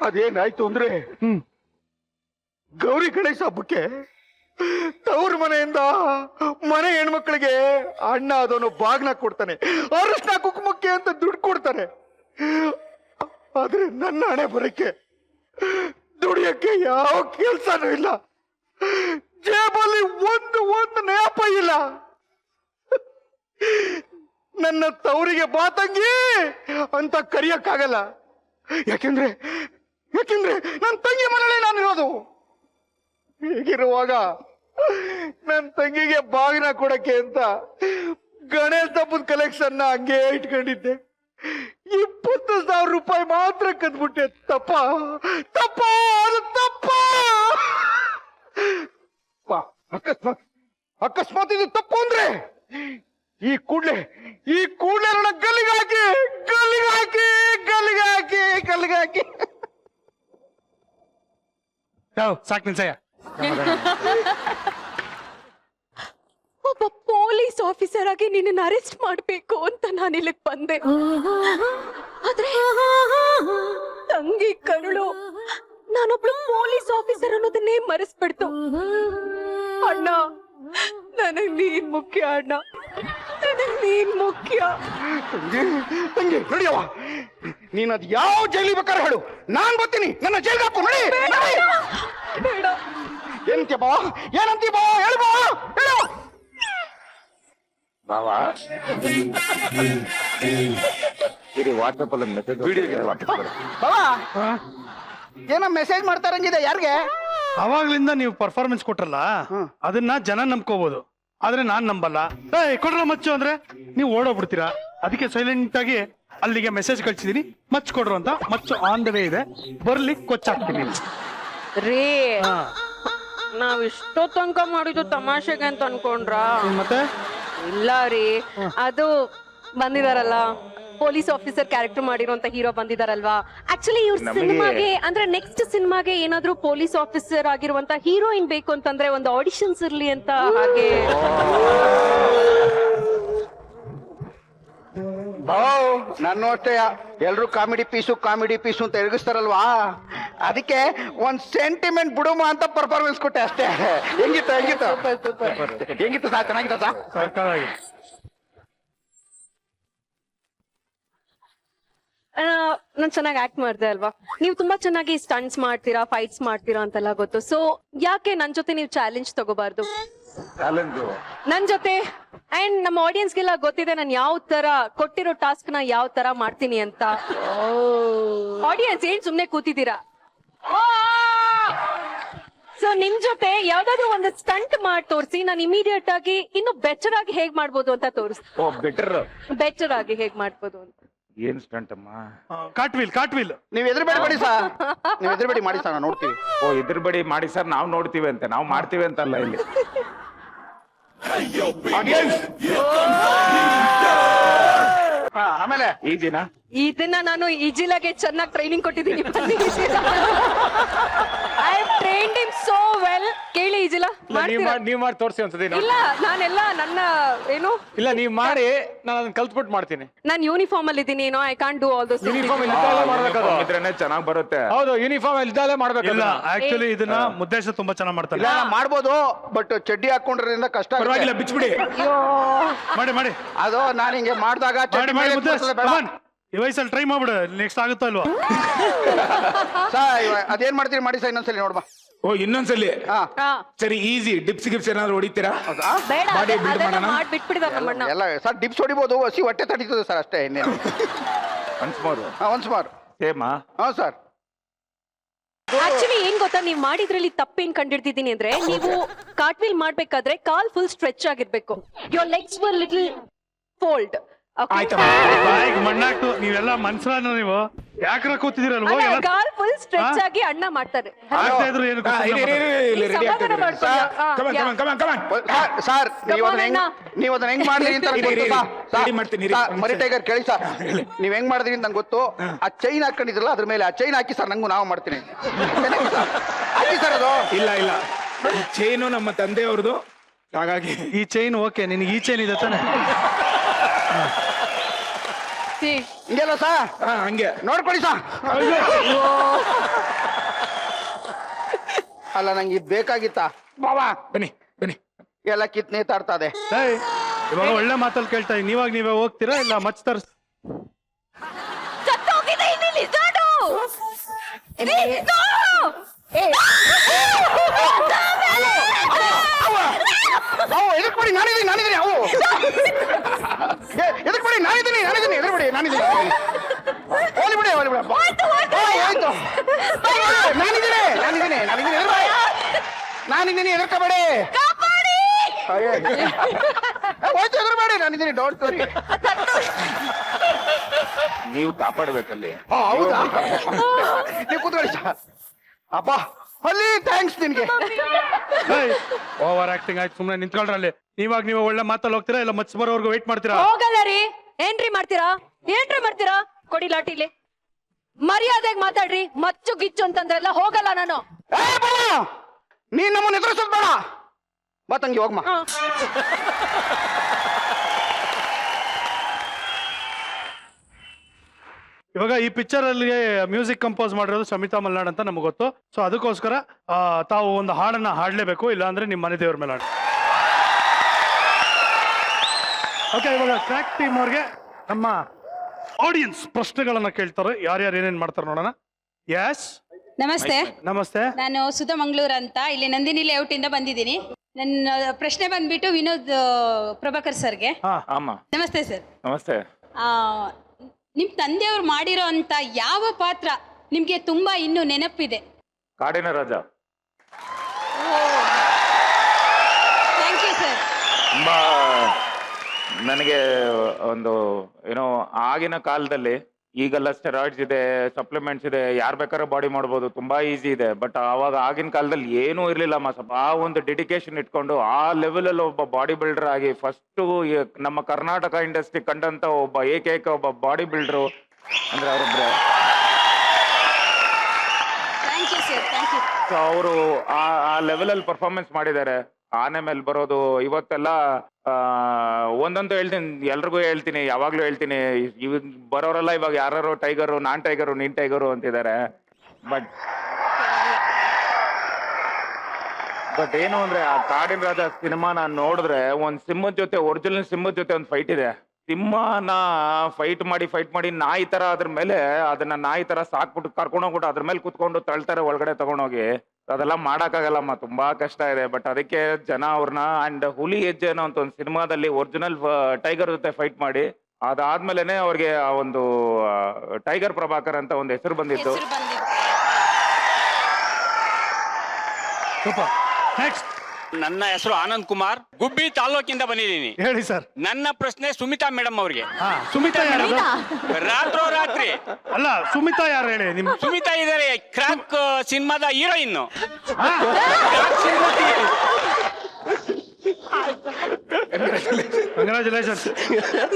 ಅದೇನಾಯ್ತು ಅಂದ್ರೆ ಗೌರಿ ಗಣೇಶ ಹಬ್ಬಕ್ಕೆ ತವ್ರ ಮನೆಯಿಂದ ಮನೆ ಹೆಣ್ಮಕ್ಳಿಗೆ ಅಣ್ಣ ಅದನ್ನು ಬಾಗ್ನ ಕೊಡ್ತಾನೆ, ಅರಿಶಿನ ಕುಂಕುಮಕ್ಕೆ ಅಂತ ದುಡ್ಡು ಕೊಡ್ತಾನೆ. ಆದ್ರೆ ನನ್ನ ಹಣೆ ಬರಕ್ಕೆ ದುಡಿಯಕ್ಕೆ ಯಾವ ಕೆಲ್ಸನೂ ಇಲ್ಲ, ಜೇಬಲ್ಲಿ ಒಂದು ನ್ಯಾಪ ಇಲ್ಲ. ನನ್ನ ತವರಿಗೆ ಬಾತಂಗಿ ಅಂತ ಕರಿಯಕ್ಕಾಗಲ್ಲ. ಯಾಕೆಂದ್ರೆ ನನ್ನ ತಂಗಿ ಮನೇಲೆ ನಾನು ಇರೋದು. ಹೀಗಿರುವಾಗ ನನ್ನ ತಂಗಿಗೆ ಬಾಗಿನ ಕೊಡಕ್ಕೆ ಅಂತ ಗಣೇಶ ಹಬ್ಬದ ಕಲೆಕ್ಷನ್ ಹಂಗೆ ಇಟ್ಕೊಂಡಿದ್ದೆ. 20,000 ರೂಪಾಯಿ ಮಾತ್ರ ಕದ್ಬಿಟ್ಟೆ. ತಪ್ಪ ಅದು ತಪ್ಪ. ಅಕಸ್ಮಾತ್ ಇದು ತಪ್ಪು ಅಂದ್ರೆ ಈ ಕೂಡ್ಲೆ ನನ್ನ ಗಲ್ಲಿಗೆ ಹಾಕಿ ಸಾಕ್ ನಿಲ್ಸಯ್ಯ. ಒಬ್ಬ ಪೊಲೀಸ್ ಆಫೀಸರ್ ಆಗಿ ನಿನ್ನ ಅರೆಸ್ಟ್ ಮಾಡ್ಬೇಕು ಅಂತ ನಾನು ಇಲ್ಲಿಗೆ ಬಂದೆ. ಆದ್ರೆ ತಂಗಿ ಕರುಳು ನಾನೊಬ್ಳು ಪೊಲೀಸ್ ಆಫೀಸರ್ ಅನ್ನೋದನ್ನೇ ಮರೆಸ್ಬಿಡ್ತು. ಅಣ್ಣ, ನನಗ್ ನೀನ್ ಮುಖ್ಯ ಅಣ್ಣ, ನನಗ್ ನೀನ್ ಮುಖ್ಯ. ತಂಗಿ ನಡಿಯವ, ನೀನ್ ಅದ್ ಯಾವ ಜೈಲಿಗೆ ಬೇಕಾದ್ರೆ ಹೇಳು, ನಾನ್ ಬರ್ತೀನಿ. ನನ್ನ ಜೈಲ್ಗೆ ಹಾಕು. ನಡಿ. ಬೇಡ. ಏನಂತೀಯ ಬಾವ? ಏನಂತೀಯ ಬಾವ? ಹೇಳು ಬಾವ, ಹೇಳು ಬಾವ. ವಾಟ್ಸಪ್ ಅಲ್ಲಿ ಮೆಸೇಜ್ ಏನೋ ಮೆಸೇಜ್ ಮಾಡ್ತಾರಂಗಿದೆ. ಯಾರಿಗೆ? ಅವಾಗ್ಲಿಂದ ನೀವು ಪರ್ಫಾರ್ಮೆನ್ಸ್ ಕೊಟ್ರಲ್ಲ, ಅದನ್ನ ಜನ ನಂಬ್ಕೋಬಹುದು, ಆದ್ರೆ ನಾನ್ ನಂಬಲ್ಲ. ಕೊಡ್ರ ಮಚ್ಚು ಅಂದ್ರೆ ನೀವು ಓಡೋಗ್ಬಿಡ್ತೀರಾ. ಅದಕ್ಕೆ ಸೈಲೆಂಟ್ ಆಗಿ ಅಲ್ಲಿಗೆ ಮೆಸೇಜ್ ಕಳ್ಸಿದೀನಿ, ಮಚ್ಚು ಕೊಡ್ರು ಅಂತ. ಮಚ್ಚು ಆನ್ ದ ವೇ ಇದೆ, ಬರ್ಲಿ ಕೊಚ್ಚಾಕ್ತೀನಿ. ರೇ, ನಾವ್ ಇಷ್ಟೋ ತನಕ ಮಾಡಿದ್ದು ತಮಾಷೆಗೆ ಅಂತ ಅನ್ಕೊಂಡ್ರ? ಮತ್ತೆ ಇಲ್ಲ ರೀ, ಅದು ಬಂದಿದಾರಲ್ಲ ಪೊಲೀಸ್ ಆಫೀಸರ್ ಕ್ಯಾರೆಕ್ಟರ್ ಮಾಡಿರೋಂತ ಹೀರೋ ಬಂದಿದಾರಲ್ವಾ. ಆಕ್ಚುಲಿ ಇವ್ರ ಸಿನಿಮಾಗೆ ಅಂದ್ರೆ ನೆಕ್ಸ್ಟ್ ಸಿನಿಮಾಗೆ ಏನಾದ್ರೂ ಪೊಲೀಸ್ ಆಫೀಸರ್ ಆಗಿರುವಂತ ಹೀರೋಯಿನ್ ಬೇಕು ಅಂತಂದ್ರೆ ಒಂದು ಆಡಿಷನ್ಸ್ ಇರ್ಲಿ ಅಂತ. ಹಾಗೆ ಬಾವ್, ನಾನು ಅಷ್ಟೇ. ಎಲ್ರು ಕಾಮಿಡಿ ಪೀಸು ಅಂತ ಎಳಗಿಸ್ತಾರಲ್ವಾ, ಅದಕ್ಕೆ ಒಂದ್ ಸೆಂಟಿಮೆಂಟ್ ಬಿಡುಮ ಅಂತ ಪರ್ಫಾರ್ಮೆನ್ಸ್ ಕೊಟ್ಟೆ ಅಷ್ಟೇ. ಹೆಂಗಿತ್ತು ಸಾ? ಚೆನ್ನಾಗಿತ್ತ ಸಾ? ಸರ್ಕಾರವಾಗಿ ನಾನ್ ಚೆನ್ನಾಗಿ ಆಕ್ಟ್ ಮಾಡ್ದೆ ಅಲ್ವಾ? ನೀವು ತುಂಬಾ ಚೆನ್ನಾಗಿ ಸ್ಟಂಟ್ಸ್ ಮಾಡ್ತೀರಾ, ಫೈಟ್ಸ್ ಮಾಡ್ತೀರಾ ಅಂತೆಲ್ಲ ಗೊತ್ತು. ಸೊ ಯಾಕೆ ನನ್ ಜೊತೆ ನೀವು ಚಾಲೆಂಜ್ ತಗೋಬಾರ್ದು ನನ್ ಜೊತೆ? ಅಂಡ್ ನಮ್ಮ ಆಡಿಯನ್ಸ್ಗೆಲ್ಲ ಗೊತ್ತಿದೆ ನಾನು ಯಾವ ತರ ಕೊಟ್ಟಿರೋ ಟಾಸ್ಕ್ ನ ಯಾವ ತರ ಮಾಡ್ತೀನಿ ಅಂತ. ಆಡಿಯನ್ಸ್ ಏನ್ ಸುಮ್ನೆ ಕೂತಿದ್ದೀರಾ? ಸೊ ನಿಮ್ ಜೊತೆ ಯಾವ್ದಾದ್ರು ಒಂದು ಸ್ಟಂಟ್ ಮಾಡಿ ತೋರಿಸಿ, ನಾನು ಇಮಿಡಿಯೇಟ್ ಆಗಿ ಇನ್ನು ಬೆಟರ್ ಆಗಿ ಹೇಗ್ ಮಾಡ್ಬೋದು ಅಂತ ತೋರಿಸ್ತೀನಿ. ಬೆಟರ್ ಆಗಿ ಹೇಗ್ ಮಾಡ್ಬೋದು ಅಂತ. ಏನ್ ಸ್ಟಂಟ್ ಅಮ್ಮ? ಕಾಟ್ವೀಲ್. ನೀವ್ ಎದುರುಬೇಡಿ ಮಾಡಿ ಸಾ, ನೀವ್ ಎದುರುಬೇಡಿ ಮಾಡಿ ಸಾ, ನಾವು ನೋಡ್ತೀವಿ. ಎದುರುಬೇಡಿ ಮಾಡಿ ಸರ್, ನಾವು ನೋಡ್ತೀವಿ ಅಂತ, ನಾವು ಮಾಡ್ತೀವಿ ಅಂತಲ್ಲ ಇಲ್ಲಿ. ಆಮೇಲೆ ಇದನ್ನ ನಾನು ಈಜಿಲಾಗೆ ಚೆನ್ನಾಗಿ ಟ್ರೈನಿಂಗ್ ಕೊಟ್ಟಿದ್ದೀನಿ. I have trained him so well. ಕೇಳಿ ಈಜಿಲಾ, ನೀವ್ ಮಾಡಿ ತೋರಿಸಿ ಒಂದ್ಸತಿ. ಇಲ್ಲ, ನಾನೆಲ್ಲ ನನ್ನ ಏನು ಇಲ್ಲ, ನೀವ್ ಮಾಡಿ ನಾನು ಅದನ್ನ ಕಲ್ತ್ಬಿಟ್ಟು ಮಾಡ್ತೀನಿ. ನಾನು ಯೂನಿಫಾರ್ಮ್ ಅಲ್ಲಿ ಇದ್ದೀನಿ. No, I can't do all those. Uniform ಇದ್ರೇನೆ ಚೆನ್ನಾಗಿ ಬರುತ್ತೆ. ಹೌದು, ಯೂನಿಫಾರ್ಮ್ ಇಲ್ದಲೇ ಮಾಡ್ಬೇಕು. ಇಲ್ಲ, ಆಕ್ಚುಲಿ ಇದನ್ನ ಮುದ್ದೇಶ ತುಂಬಾ ಚೆನ್ನಾಗಿ ಮಾಡ್ತಾರೆ. ಇಲ್ಲ, ಮಾಡ್ಬೋದು, ಬಟ್ ಚಡ್ಡಿ ಹಾಕೊಂಡ್ರಿಂದ ಕಷ್ಟ. ಪರವಾಗಿಲ್ಲ, ಬಿಚ್ಬಿಡಿ. ಮಾಡಿ ಅದು ನಾನು ಹಿಂಗೆ ಮಾಡಿದಾಗ ಈ ವಯಸ್ಸಲ್ಲಿ ಟ್ರೈ ಮಾಡ್ಬಿಡು, ನೆಕ್ಸ್ಟ್ ಆಗುತ್ತೋ ಅಲ್ವಾ? ಅದೇನ್ ಮಾಡ್ತೀರಿ ಮಾಡಿ ಸರ್, ಇನ್ನೊಂದ್ಸಲಿ ನೋಡ್ಬಾ. ಇನ್ನೊಂದ್ಸಲಿ ಸರಿ, ಈಸಿ ಡಿಪ್ಸ್ ಗಿಪ್ಸ್ ಏನಾದ್ರು ಹೊಡಿತೀರಾ? ಎಲ್ಲ ಸರ್ ಡಿಪ್ಸ್ ಹೊಡಿಬಹುದು, ಹಸಿ ಹೊಟ್ಟೆ ತಡೀತದೆ ಸರ್, ಅಷ್ಟೇ. ಇನ್ನೇನು ಒನ್ಸ್ ಮಾರ್ ಸೇಮಾ? ಹಾ ಸರ್. ಆಕ್ಚುಲಿ ಏನ್ ಗೊತ್ತಾ, ನೀವ್ ಮಾಡಿದ್ರಲ್ಲಿ ತಪ್ಪೇನ್ ಕಂಡಿಡ್ತಿದ್ದೀನಿ ಅಂದ್ರೆ, ನೀವು ಕಾರ್ಟ್ವೀಲ್ ಮಾಡ್ಬೇಕಾದ್ರೆ ಕಾಲ್ ಫುಲ್ ಸ್ಟ್ರೆಚ್ ಆಗಿರ್ಬೇಕು. Your legs were little fold. ಮಣ್ಣಾಕ್ತು. ನೀವೆಲ್ಲ ಮನ್ಸರ ನೀವು ಯಾಕ್ರ ಕೂತಿದಿರಲ್ವ? ಕಾಲ್ ಫುಲ್ ಸ್ಟ್ರೆಚ್ ಆಗಿ ಅಣ್ಣ ಮಾಡ್ತಾರೆ. ಸರ್ ನೀವ್ ಅದನ್ನ ಹೆಂಗ್ ಮಾಡಿದ್ರಿ ಅಂತ ಮರಿ ಟೈಗರ್ ಕೇಳಿ ಸರ್, ನೀವ್ ಹೆಂಗ್ ಮಾಡಿದ್ರಿ ಅಂತ ನಂಗೆ ಗೊತ್ತು. ಆ ಚೈನ್ ಹಾಕೊಂಡಿದ್ರಲ್ಲ, ಅದ್ರ ಮೇಲೆ ಆ ಚೈನ್ ಹಾಕಿ ಸರ್, ನಂಗೂ ನಾವು ಮಾಡ್ತೀನಿ. ಹಾಕಿ ಸರ್. ಅದು ಇಲ್ಲ, ಚೈನು ನಮ್ಮ ತಂದೆಯವ್ರದ್ದು, ಹಾಗಾಗಿ ಈ ಚೈನ್ ಓಕೆ. ನಿನ್ಗೆ ಈ ಚೈನ್ ಇದೆ ತಾನೆ? ಸಾ ಹಂಗೆ ನೋಡ್ಕೊಳ್ಳಿ ಸಾ. ಅಲ್ಲ ನಂಗೆ ಇದು ಬೇಕಾಗಿತ್ತ ಬಾಬಾ. ಬನ್ನಿ ಬನ್ನಿ. ಎಲ್ಲ ಕಿತ್ ನೇತಾಡ್ತಾ ಇದೆ. ಏಯ್, ಇವಾಗ ಒಳ್ಳೆ ಮಾತಲ್ಲಿ ಕೇಳ್ತಾ ಇದ್ದೀನಿ. ನೀವಾಗ ನೀವೇ ಹೋಗ್ತೀರಾ ಇಲ್ಲ ಮಚ್ ತರ್ಸ್? ಸತ್ತೋಗಿದೆ ಇಲ್ಲಿ ಲಿಸಾರ್ಡು. ಎದಕ್ ಮಾಡಿ ನಾನಿದ್ದೀನಿ ಅವು ಎದಕ್ ಮಾಡಿ ನಾನಿದ್ದೀನಿ ಎದುರು ಬಿಡಿ ನಾನಿದ್ದೀನಿ. ಹೋಲಿ ಬಿಡಿ ಆಯ್ತು ನಾನಿದ್ದೀನಿ ಎದುರ್ಕೋಬೇಡಿ. ಹೋಯ್ತು ಎದುರುಬೇಡಿ ನಾನಿದ್ದೀನಿ. Don't worry. ನೀವು ಕಾಪಾಡ್ಬೇಕಲ್ಲಿ. ಹೌದಾ ನೀವು ಕೂತ್ಕೊಳ್ಳಿ ಸರ್. ಅಪ್ಪ ಅಲ್ಲಿ ಥ್ಯಾಂಕ್ಸ್ ನಿನ್ಗೆ. ಓವರ್ ಆಕ್ಟಿಂಗ್ ಆಯ್ತು, ಸುಮ್ನೆ ನಿಂತ್ಕೊಳ್ರಲ್ಲಿ. ನೀವಾಗ ನೀವೇ ಒಳ್ಳೆ ಮಾತಲ್ಲಿ ಹೋಗ್ತೀರಾ ಇಲ್ಲ ಮಚ್ ಬರೋವರೆಗೂ ವೇಟ್ ಮಾಡ್ತೀರಾ? ಹೋಗಲ್ಲ ರೀ. ಏನ್ರಿ ಮಾಡ್ತೀರಾ ಕೊಡಿ ಲಾಟಿಲಿ. ಮರ್ಯಾದೆಗೆ ಮಾತಾಡ್ರಿ. ಮಚ್ಚು ಗಿಚ್ಚು ಅಂತಂದ್ರೆಲ್ಲ ಹೋಗಲ್ಲ ನಾನು. ನೀನ್ ನಮ್ಮನ್ನ ಎದುರಿಸೋದ್ ಬೇಡ. ಬಾ ತಂಗಿ ಹೋಗ್ಮ. ಇವಾಗ ಈ ಪಿಕ್ಚರ್ ಅಲ್ಲಿ ಮ್ಯೂಸಿಕ್ ಕಂಪೋಸ್ ಮಾಡಿರೋದು ಶಮಿತಾ ಮಲ್ನಾಡ್ ಅಂತ ನಮ್ಗೆ ಗೊತ್ತು. ಸೊ ಅದಕ್ಕೋಸ್ಕರ ತಾವು ಒಂದು ಹಾಡನ್ನ ಹಾಡ್ಲೇಬೇಕು, ಇಲ್ಲ ಅಂದ್ರೆ ನಿಮ್ಮ ಮನೆ ದೇವ್ರ ಮೇಲೆ ಹಾಡಿ. ಓಕೆ, ಇವಾಗ ಕ್ರ್ಯಾಕ್ ಟೀಮ್ ಅವ್ರಿಗೆ ನಮ್ಮ ಆಡಿಯನ್ಸ್ ಪ್ರಶ್ನೆಗಳನ್ನ ಕೇಳ್ತಾರೆ. ಯಾರ್ಯಾರು ಏನೇನ್ ಮಾಡ್ತಾರೆ ನೋಡೋಣ. ಎಸ್ ನಮಸ್ತೆ. ನಮಸ್ತೆ. ನಾನು ಸುಧಾ ಮಂಗಳೂರ್ ಅಂತ, ಇಲ್ಲಿ ನಂದಿನಿ ಲೇಔಟ್ ಇಂದ ಬಂದಿದ್ದೀನಿ. ನನ್ನ ಪ್ರಶ್ನೆ ಬಂದ್ಬಿಟ್ಟು ವಿನೋದ್ ಪ್ರಭಾಕರ್ ಸರ್ಗೆ. ನಮಸ್ತೆ ಸರ್. ನಮಸ್ತೆ. ನಿಮ್ ತಂದೆಯವ್ರು ಮಾಡಿರೋ ಅಂತ ಯಾವ ಪಾತ್ರ ನಿಮ್ಗೆ ತುಂಬಾ ಇನ್ನು ನೆನಪಿದೆ? ಕಾಡಿನ ರಾಜ. Thank you sir. ತುಂಬಾ ನನಗೆ ಒಂದು ಏನೋ ಆಗಿನ ಕಾಲದಲ್ಲಿ, ಈಗೆಲ್ಲ ಸ್ಟೆರಾಯ್ಡ್ಸ್ ಇದೆ, ಸಪ್ಲಿಮೆಂಟ್ಸ್ ಇದೆ, ಯಾರು ಬೇಕಾದ್ರೂ ಬಾಡಿ ಮಾಡ್ಬೋದು, ತುಂಬಾ ಈಸಿ ಇದೆ. ಬಟ್ ಅವಾಗ ಆಗಿನ ಕಾಲದಲ್ಲಿ ಏನೂ ಇರಲಿಲ್ಲ ಸ್ವಲ್ಪ. ಆ ಒಂದು ಡೆಡಿಕೇಶನ್ ಇಟ್ಕೊಂಡು ಆ ಲೆವೆಲಲ್ಲಿ ಒಬ್ಬ ಬಾಡಿ ಬಿಲ್ಡರ್ ಆಗಿ ಫಸ್ಟು ನಮ್ಮ ಕರ್ನಾಟಕ ಇಂಡಸ್ಟ್ರಿ ಕಂಡಂತ ಒಬ್ಬ ಏಕೈಕ ಒಬ್ಬ ಬಾಡಿ ಬಿಲ್ಡರು ಅಂದ್ರೆ ಅವರೊಬ್ರೆ. Thank you sir. Thank you. So ಅವರು ಆ ಲೆವೆಲಲ್ಲಿ ಪರ್ಫಾರ್ಮೆನ್ಸ್ ಮಾಡಿದ್ದಾರೆ. ಆನೆ ಮೇಲೆ ಬರೋದು ಇವತ್ತೆಲ್ಲ ಒಂದಂತೂ ಹೇಳ್ತೀನಿ, ಎಲ್ರಿಗೂ ಹೇಳ್ತೀನಿ, ಯಾವಾಗ್ಲೂ ಹೇಳ್ತೀನಿ, ಇವಾಗ ಬರೋರೆಲ್ಲ ಇವಾಗ ಯಾರು ಟೈಗರು, ನಾನ್ ಟೈಗರು, ನೀನ್ ಟೈಗರು ಅಂತಿದ್ದಾರೆ. ಬಟ್ ಏನು ಅಂದ್ರೆ ಆ ಕಾಡಿನ ರಾಜ ಸಿನಿಮಾ ನಾನು ನೋಡಿದ್ರೆ ಒಂದ್ ಸಿಂಹದ ಜೊತೆ, ಒರಿಜಿನಲ್ ಸಿಂಹದ ಜೊತೆ ಒಂದು ಫೈಟ್ ಇದೆ. ಸಿಂಹನ ಫೈಟ್ ಮಾಡಿ ನಾಯಿ ತರ ಅದ್ರ ಮೇಲೆ, ಅದನ್ನ ನಾಯಿ ತರ ಸಾಕ್ಬಿಟ್ಟು ಕರ್ಕೊಂಡೋಗ್ಬಿಟ್ಟು ಅದ್ರ ಮೇಲೆ ಕುತ್ಕೊಂಡು ತಳ್ತಾರೆ ಒಳಗಡೆ ತಗೊಂಡೋಗಿ. ಅದೆಲ್ಲ ಮಾಡಕ್ಕಾಗಲ್ಲಮ್ಮ, ತುಂಬಾ ಕಷ್ಟ ಇದೆ. ಬಟ್ ಅದಕ್ಕೆ ಜನ ಅವ್ರನ್ನ ಅಂಡ್ ಹುಲಿ ಹೆಜ್ಜೆ ಅನ್ನೋ ಅಂತ ಒಂದು ಸಿನಿಮಾದಲ್ಲಿ ಒರಿಜಿನಲ್ ಟೈಗರ್ ಜೊತೆ ಫೈಟ್ ಮಾಡಿ ಅದಾದ್ಮೇಲೆನೆ ಅವ್ರಿಗೆ ಆ ಒಂದು ಟೈಗರ್ ಪ್ರಭಾಕರ್ ಅಂತ ಒಂದು ಹೆಸರು ಬಂದಿದ್ದು. ನೆಕ್ಸ್ಟ್. ನನ್ನ ಹೆಸರು ಆನಂದ್ ಕುಮಾರ್, ಗುಬ್ಬಿ ತಾಲೂಕಿಂದ ಬಂದಿದ್ದೀನಿ. ಹೇಳಿ ಸರ್. ನನ್ನ ಪ್ರಶ್ನೆ ಸುಮಿತಾ ಮೇಡಮ್ ಅವ್ರಿಗೆ. ಸುಮಿತಾ ಯಾರು? ರಾತ್ರೋರಾತ್ರಿ ಅಲ್ಲ, ಸುಮಿತಾ ಯಾರು ಹೇಳಿ? ನಿಮ್ ಸುಮಿತಾ ಇದಾರೆ, ಕ್ರಾಕ್ ಸಿನಿಮಾದ heroine. Congratulations.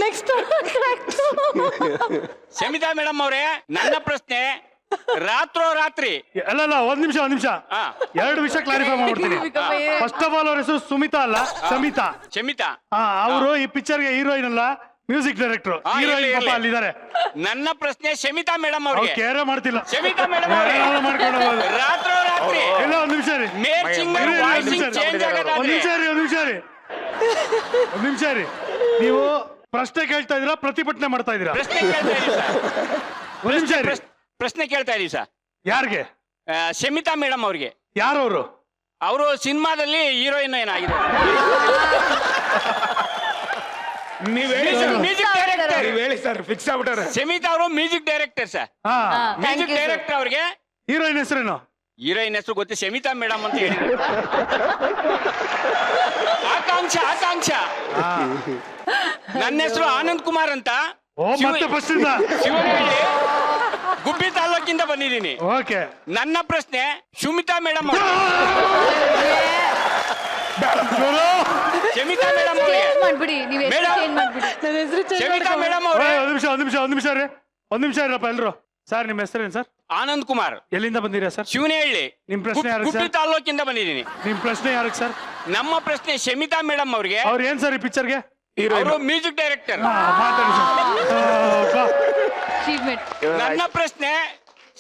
Next Sumita madam ಅವ್ರೆ, ನನ್ನ ಪ್ರಶ್ನೆ ರಾತ್ರೋರಾತ್ರಿ. ಅಲ್ಲ, ಒಂದ್ ನಿಮಿಷ 2 ವಿಷಯ ಕ್ಲಾರಿಫೈ ಮಾಡ್ಬಿಡ್ತೀನಿ. ಫಸ್ಟ್ ಆಫ್ ಆಲ್ ಅವ್ರ ಹೆಸರು ಸುಮಿತಾ ಅಲ್ಲ, ಶಮಿತಾ. ಶಮಿತಾ ಅವರು ಈ ಪಿಕ್ಚರ್ಗೆ ಹೀರೋಯಿನ್ ಅಲ್ಲ, ಮ್ಯೂಸಿಕ್ ಡೈರೆಕ್ಟರ್. ಹೀರೋಯಿನ್ ಪಾಪ ಅಲ್ಲಿದ್ದಾರೆ. ನನ್ನ ಪ್ರಶ್ನೆ ಶಮಿತಾ ಮೇಡಮ್ ಅವ್ರಿಗೆ. ಕೇರೆ ಮಾಡ್ತಿಲ್ಲ. ಶಮಿತಾ ಮೇಡಮ್ ಅವ್ರೆ, ರಾತ್ರೋರಾತ್ರಿ ಇಲ್ಲ, ಒಂದ್ ನಿಮಿಷ ರೀ. ಮೇಲ್ ಸಿಂಗರ್ ವಾಯ್ಸಿಂಗ್ ಚೇಂಜ್ ಆಗೋದಾದ್ರೆ. ಒಂದ್ ನಿಮಿಷ ರೀ. ನೀವು ಪ್ರಶ್ನೆ ಕೇಳ್ತಾ ಇದೀರಾ, ಪ್ರತಿಭಟನೆ ಮಾಡ್ತಾ ಇದೀರಾ? ಪ್ರಶ್ನೆ ಕೇಳ್ತಾ ಇದೀವಿ ಸರ್. ಒಂದ್ ನಿಮಿಷ ರೀ. ಪ್ರಶ್ನೆ ಕೇಳ್ತಾ ಇದೀವಿ ಸರ್. ಯಾರಿಗೆ? ಶಮಿತಾ ಮೇಡಮ್ ಅವ್ರಿಗೆ. ಯಾರವರು? ಅವರು ಸಿನಿಮಾದಲ್ಲಿ ಹೀರೋಯಿನ್ ಏನಾಗಿದೆ? ನೀವ್ ಹೇಳಿ ಸರ್. Music director. ನೀವ್ ಹೇಳಿ ಸರ್, ಫಿಕ್ಸ್ ಆಗ್ಬಿಟ್ಟಾರೆ. ಶಮಿತಾ ಅವರು music director sir. Music director ಅವ್ರಿಗೆ. ಹೀರೋಯಿನ್ ಹೆಸರೇನು? ಹೀರೋಯಿನ್ ಹೆಸರು ಗೊತ್ತು, ಶಮಿತಾ ಮೇಡಮ್ ಅಂತ ಹೇಳಿ. ಆಕಾಂಕ್ಷ. ನನ್ನ ಹೆಸರು ಆನಂದ್ ಕುಮಾರ್ ಅಂತ. ಮತ್ತೆ ಫಸ್ಟ್ ಇಂದ ಶಿವನಹಳ್ಳಿ, ಗುಬ್ಬಿ ತಾಲೂಕಿಂದ ಬಂದಿದ್ದೀನಿ. ಓಕೆ. ನನ್ನ ಪ್ರಶ್ನೆ ಸುಮಿತಾ ಮೇಡಮ್. ಶಮಿತಾ ಮೇಡಮ್ ಮಾಡ್ಬಿಡಿ. ನೀವು ಚೇಂಜ್ ಮಾಡ್ಬಿಡಿ. ನನ್ನ ಹೆಸರು ಶಮಿತಾ ಮೇಡಮ್ ಅವ್ರೆ. ಒಂದ್ ನಿಮಿಷ ರೀ. ಒಂದ್ ನಿಮಿಷ ಇರಪ್ಪ ಎಲ್ರು. ಸರ್, ನಿಮ್ಮ ಹೆಸರೇನು ಸರ್? ಆನಂದ್ ಕುಮಾರ್. ಎಲ್ಲಿಂದ ಬಂದಿರಾ ಸರ್? ಶಿವನಹಳ್ಳಿ. ನಿಮ್ ಪ್ರಶ್ನೆ ಯಾರು ಗುಬ್ಬಿ ತಾಲೂಕಿಂದ ಬಂದಿದ್ದೀನಿ. ನಿಮ್ ಪ್ರಶ್ನೆ ಯಾರಿಗೆ ಸರ್? ನಮ್ಮ ಪ್ರಶ್ನೆ ಶಮಿತಾ ಮೇಡಮ್ ಅವ್ರಿಗೆ. ಅವ್ರು ಏನ್ ಸರ್ ಈ ಪಿಕ್ಚರ್ಗೆ? ಅವರು ಮ್ಯೂಸಿಕ್ ಡೈರೆಕ್ಟರ್. ಮಾತಾಡಿ ಸರ್. ಅಚೀವ್ಮೆಂಟ್. ನನ್ನ ಪ್ರಶ್ನೆ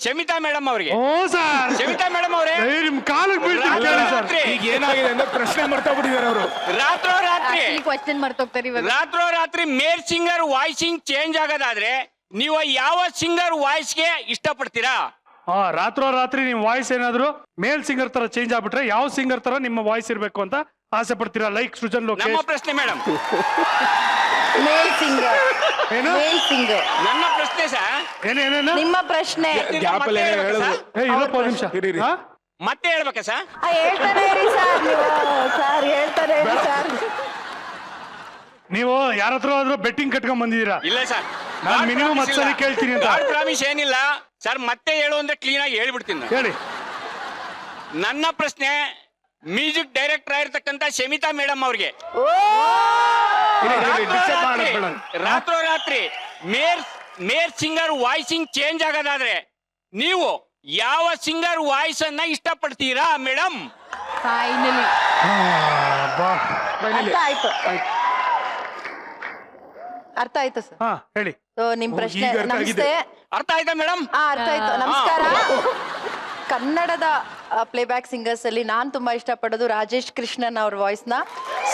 ಶಮಿತಾ ಮೇಡಮ್ ಅವರಿಗೆ. ಓ ಸರ್, ಶಮಿತಾ ಮೇಡಮ್ ಅವರೇ, ನಿಮ್ ಕಾಲಕ್ಕೆ ಬೀಳ್ತೀನಿ ಕೇಳಿ ಸರ್. ರಾತ್ರಿ ಈಗ ಏನಾಗಿದೆ ಅಂದ್ರೆ ಪ್ರಶ್ನೆ ಮಾಡ್ತಾ ಬಿಟ್ಟಿದ್ದಾರೆ ಅವರು. ರಾತ್ರೋರಾತ್ರಿ ಕ್ವಶನ್ ಮರ್ತೋಗ್ತಾರೆ ಇವಾಗ. ರಾತ್ರೋರಾತ್ರಿ ಮೇಲ್ ಸಿಂಗರ್ ವಾಯ್ಸಿಂಗ್ ಚೇಂಜ್ ಆಗೋದಾದ್ರೆ ನೀವು ಯಾವ ಸಿಂಗರ್ ವಾಯ್ಸ್ಗೆ ಇಷ್ಟಪಡ್ತೀರಾ? ರಾತ್ರಿ ನಿಮ್ ವಾಯ್ಸ್ ಏನಾದ್ರು ಮೇಲ್ ಸಿಂಗರ್ ತರ ಚೇಂಜ್ ಆಗ್ಬಿಟ್ರೆ ಯಾವ ಸಿಂಗರ್ ತರ ನಿಮ್ಮ ವಾಯ್ಸ್ ಇರ್ಬೇಕು ಅಂತ ಆಸೆ ಪಡ್ತೀರಾ? ಲೈಕ್ ಸೃಜನ್ ನಮ್ಮ ಲೋಕೇಶ್. ಪ್ರಶ್ನೆ ಮೇಡಮ್. ಮೇಲ್ ಸಿಂಗರ್. ಏನು? ಮೇಲ್ ಸಿಂಗರ್. ನನ್ನ ಪ್ರಶ್ನೆ ಸರ್. ಏನೇನೇನು? ನಿಮ್ಮ ಪ್ರಶ್ನೆ. ಗ್ಯಾಪಲ್ಲಿ ಹೇಳೋದು. ಇರಪ್ಪ ಒಂದ್ ನಿಮಿಷ. ಇರಿ. ಹಾ? ಮತ್ತೆ ಹೇಳ್ಬೇಕಾ ಸರ್? ಹೇಳ್ತಾನೆ ಇರಿ ಸರ್ ನೀವು. ಸರ್ ಹೇಳ್ತಾನೆ ಇರಿ ಸರ್. ನೀವು ಯಾರ ಹತ್ರ ಆದ್ರೂ ಬೆಟ್ಟಿಂಗ್ ಕಟ್ಕೊಂಡ್ ಬಂದಿದ್ದೀರಾ? ಇಲ್ಲ ಸರ್, ನಾನ್ ಮಿನಿಮಮ್ 10 ಸಲ ಕೇಳ್ತೀನಿ ಅಂತ. ಪ್ರಾಮಿಸ್ ಏನಿಲ್ಲ ಸರ್. ಮತ್ತೆ ಹೇಳು ಅಂದ್ರೆ ಕ್ಲೀನ್ ಆಗಿ ಹೇಳ್ಬಿಡ್ತೀನಿ ನಾನು. ಹೇಳಿ. ನನ್ನ ಪ್ರಶ್ನೆ ಮ್ಯೂಸಿಕ್ ಡೈರೆಕ್ಟರ್ ಆಗಿರ್ತಕ್ಕಂಥ ಶಮಿತಾ ಮೇಡಮ್ ಅವ್ರಿಗೆ. ರಾತ್ರೋರಾತ್ರಿ ಮೇರ್ ಸಿಂಗರ್ ವಾಯ್ಸಿಂಗ್ ಚೇಂಜ್ ಆಗೋದಾದ್ರೆ ನೀವು ಯಾವ ಸಿಂಗರ್ ವಾಯ್ಸ್ ಅನ್ನ ಇಷ್ಟಪಡ್ತೀರಾ ಮೇಡಮ್? ಫೈನಲಿ ಅರ್ಥ ಆಯ್ತು ಸರ್. ಹಾ ಹೇಳಿ. ಸೊ ನಿಮ್ ಪ್ರಶ್ನೆ ಈಗ ಅರ್ಥ ಆಗಿದೆ. ನಮಸ್ತೆ. ಅರ್ಥ ಆಯ್ತಾ ಮೇಡಮ್? ಅರ್ಥ ಆಯ್ತು. ನಮಸ್ಕಾರ. ಕನ್ನಡದ ಪ್ಲೇಬ್ಯಾಕ್ ಸಿಂಗರ್ಸ್ ಅಲ್ಲಿ ನಾನ್ ತುಂಬಾ ಇಷ್ಟಪಡೋದು ರಾಜೇಶ್ ಕೃಷ್ಣನ್ ಅವ್ರ ವಾಯ್ಸ್ ನ.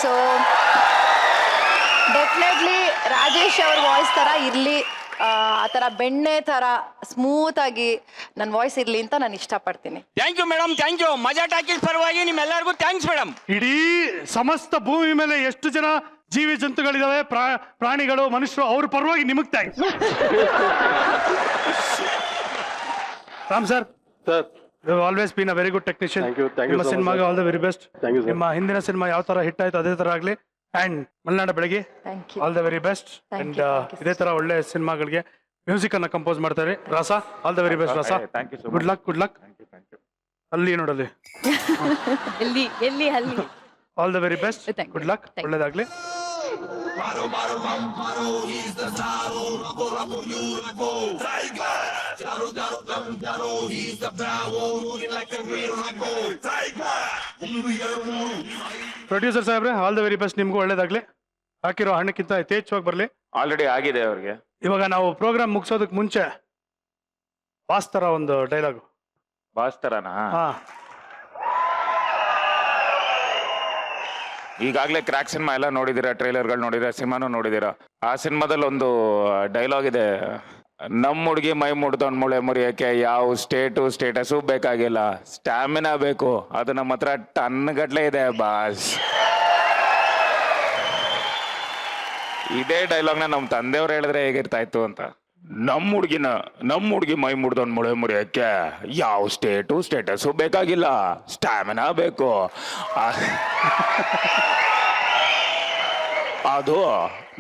ಸೊ ಡೆಫಿನೆಟ್ಲಿ ರಾಜೇಶ್ ಅವ್ರ ವಾಯ್ಸ್ ತರ ಇರ್ಲಿ, ಆ ತರ ಬೆಣ್ಣೆ ತರ ಸ್ಮೂತ್ ಆಗಿ ನನ್ನ ವಾಯ್ಸ್ ಇರ್ಲಿ ಅಂತ ನಾನು ಇಷ್ಟಪಡ್ತೀನಿ. Thank you madam, thank you. Maja Talkies ಪರವಾಗಿ ನಿಮ್ಮೆಲ್ಲರಿಗೂ ಥ್ಯಾಂಕ್ಸ್ ಮೇಡಮ್. ಇಡೀ ಸಮಸ್ತ ಭೂಮಿ ಮೇಲೆ ಎಷ್ಟು ಜನ ಜೀವಿ ಜಂತುಗಳಿದಾವೆ, ಪ್ರಾಣಿಗಳು, ಮನುಷ್ಯರು, ಅವ್ರ ಪರವಾಗಿ ನಿಮಗ್ thanks. Ram sir, always been a very good technician. ನಿಮ್ಮ ಸಿನಿಮಾಗೆ ಆಲ್ ದ ವೆರಿ ಬೆಸ್ಟ್. ನಿಮ್ಮ ಹಿಂದಿನ ಸಿನಿಮಾ ಯಾವ ತರ ಹಿಟ್ ಆಯ್ತು ಅದೇ ತರ ಆಗ್ಲಿ. ಅಂಡ್ ಮಲೆನಾಡ ಬೆಳಗ್ಗೆ all the very best. And ಇದೇ ತರ ಒಳ್ಳೆ ಸಿನಿಮಾಗಳಿಗೆ ಮ್ಯೂಸಿಕ್ ಅನ್ನ ಕಂಪೋಸ್ ಮಾಡ್ತಾರೆ. ರಾಸ, ಆಲ್ ದ ವೆರಿ ಬೆಸ್ಟ್ ರಾಸ. Good luck, good luck. ಅಲ್ಲಿ ನೋಡಲ್ಲಿ ಎಲ್ಲಿ ಅಲ್ಲಿ all the very best. Good luck, ಒಳ್ಳೇದಾಗ್ಲಿ. ಪ್ರೊಡ್ಯೂಸರ್ ಸಾಹೇಬ್ರೆ, ಆಲ್ ದ ವೆರಿ ಬೆಸ್ಟ್. ನಿಮ್ಗೂ ಒಳ್ಳೇದಾಗ್ಲಿ. ಹಾಕಿರೋ ಹಣ್ಣಕ್ಕಿಂತ ಯಥೇಚ್ಛವಾಗಿ ಬರ್ಲಿ. ಆಲ್ರೆಡಿ ಆಗಿದೆ ಅವ್ರಿಗೆ. ಇವಾಗ ನಾವು ಪ್ರೋಗ್ರಾಮ್ ಮುಗಿಸೋದಕ್ಕೆ ಮುಂಚೆ ಬಾಸ್ ತರ ಒಂದು ಡೈಲಾಗ್. ಬಾಸ್ ತರನಾ? ಹಾ, ಈಗಾಗಲೇ ಕ್ರ್ಯಾಕ್ ಸಿನಿಮಾ ಎಲ್ಲ ನೋಡಿದಿರಾ, ಟ್ರೈಲರ್ಗಳು ನೋಡಿದಿರಾ, ಸಿನಿಮಾನು ನೋಡಿದಿರಾ. ಆ ಸಿನಿಮಾದಲ್ಲಿ ಒಂದು ಡೈಲಾಗ್ ಇದೆ, ನಮ್ಮ ಹುಡುಗಿ ಮೈ ಮುಡ್ದೊಂಡ್ ಮುಳೆ ಮುರಿಯಕ್ಕೆ ಯಾವ ಸ್ಟೇಟಸು ಬೇಕಾಗಿಲ್ಲ, ಸ್ಟ್ಯಾಮಿನಾ ಬೇಕು. ಅದು ನಮ್ಮ ಹತ್ರ ಟನ್ ಗಟ್ಲೆ ಇದೆ ಬಾಸ್. ಇದೇ ಡೈಲಾಗ್ನ ನಮ್ಮ ತಂದೆಯವ್ರು ಹೇಳಿದ್ರೆ ಹೇಗಿರ್ತಾ ಇತ್ತು ಅಂತ. ನಮ್ಮ ಹುಡುಗಿ ಮೈ ಮುಡ್ದೊಂಡ್ ಮುಳೆ ಮುರಿಯಕ್ಕೆ ಯಾವ ಸ್ಟೇಟಸು ಬೇಕಾಗಿಲ್ಲ, ಸ್ಟ್ಯಾಮಿನಾ ಬೇಕು. ಅದು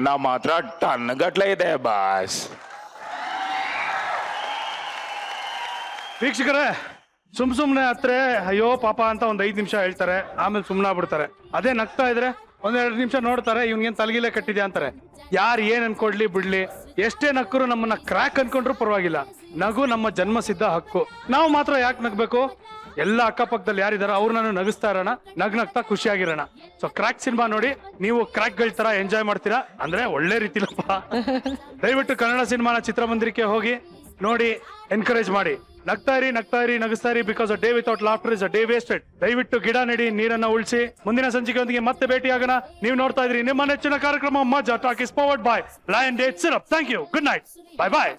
ನಮ್ಮ ಹತ್ರ ಟನ್ ಗಟ್ಲೆ ಇದೆ ಬಾಸ್. ವೀಕ್ಷಕರೇ, ಸುಮ್ನೆ ಹತ್ರ ಅಯ್ಯೋ ಪಾಪ ಅಂತ ಒಂದ್ 5 ನಿಮಿಷ ಹೇಳ್ತಾರೆ, ಆಮೇಲೆ ಸುಮ್ನ ಬಿಡ್ತಾರೆ. ಅದೇ ನಗ್ತಾ ಇದ್ರೆ 1-2 ನಿಮಿಷ ನೋಡ್ತಾರೆ, ಇವ್ನಿಗೇನ್ ತಲೆಗಿಲೆ ಕಟ್ಟಿದೆ ಅಂತಾರೆ. ಯಾರು ಏನ್ ಅನ್ಕೊಡ್ಲಿ ಬಿಡ್ಲಿ, ಎಷ್ಟೇ ನಕ್ಕರು ನಮ್ಮನ್ನ ಕ್ರ್ಯಾಕ್ ಅನ್ಕೊಂಡ್ರು ಪರವಾಗಿಲ್ಲ. ನಗು ನಮ್ಮ ಜನ್ಮ ಸಿದ್ಧ ಹಕ್ಕು. ನಾವು ಮಾತ್ರ ಯಾಕೆ ನಗ್ಬೇಕು? ಎಲ್ಲ ಅಕ್ಕಪಕ್ಕದಲ್ಲಿ ಯಾರಿದಾರ ಅವ್ರನ್ನ ನಗಿಸ್ತಾ ಇರೋಣ, ನಗ್ನಗ್ತಾ ಖುಷಿಯಾಗಿರೋಣ. ಸೊ ಕ್ರ್ಯಾಕ್ ಸಿನಿಮಾ ನೋಡಿ ನೀವು ಕ್ರ್ಯಾಕ್ಗಳ ತರ ಎಂಜಾಯ್ ಮಾಡ್ತೀರಾ ಅಂದ್ರೆ ಒಳ್ಳೆ ರೀತಿಲಪ್ಪ. ದಯವಿಟ್ಟು ಕನ್ನಡ ಸಿನಿಮಾನ ಚಿತ್ರಮಂದಿರಕ್ಕೆ ಹೋಗಿ ನೋಡಿ, ಎನ್ಕರೇಜ್ ಮಾಡಿ. ನಗ್ತಾ ಇರಿ, ನಗಿಸ್ತಾ ಇರಿ. Because a day without laughter is a day wasted. ದಯವಿಟ್ಟು ಗಿಡ ನೆಡಿ, ನೀರನ್ನ ಉಳಿಸಿ. ಮುಂದಿನ ಸಂಚಿಕೆಯೊಂದಿಗೆ ಮತ್ತೆ ಭೇಟಿಯಾಗೋಣ. ನೀವು ನೋಡ್ತಾ ಇದ್ರಿ ನಿಮ್ಮ ನೆಚ್ಚಿನ ಕಾರ್ಯಕ್ರಮ Maja Talkies powered by lion date syrup. Thank you, good night, bye bye.